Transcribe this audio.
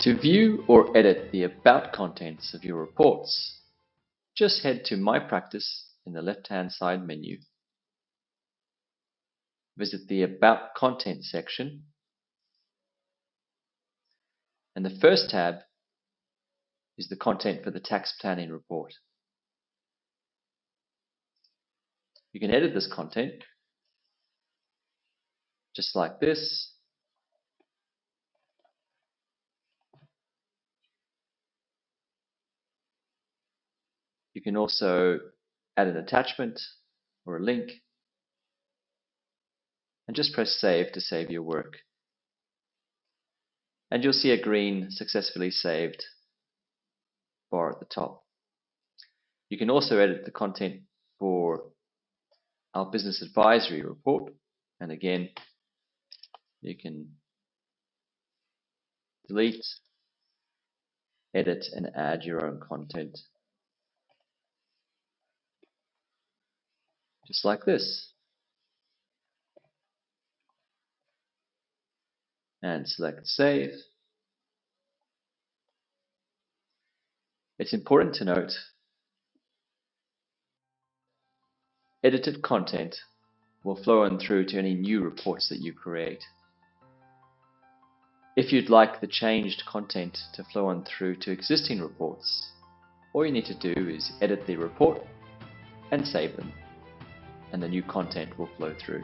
To view or edit the About contents of your reports, just head to My Practice in the left-hand side menu. Visit the About Content section, and the first tab is the content for the tax planning report. You can edit this content just like this. You can also add an attachment or a link, and just press Save to save your work. And you'll see a green Successfully Saved bar at the top. You can also edit the content for our business advisory report, and again you can delete, edit, and add your own content just like this, and select Save. It's important to note edited content will flow on through to any new reports that you create. If you'd like the changed content to flow on through to existing reports, all you need to do is edit the report and save them, and the new content will flow through.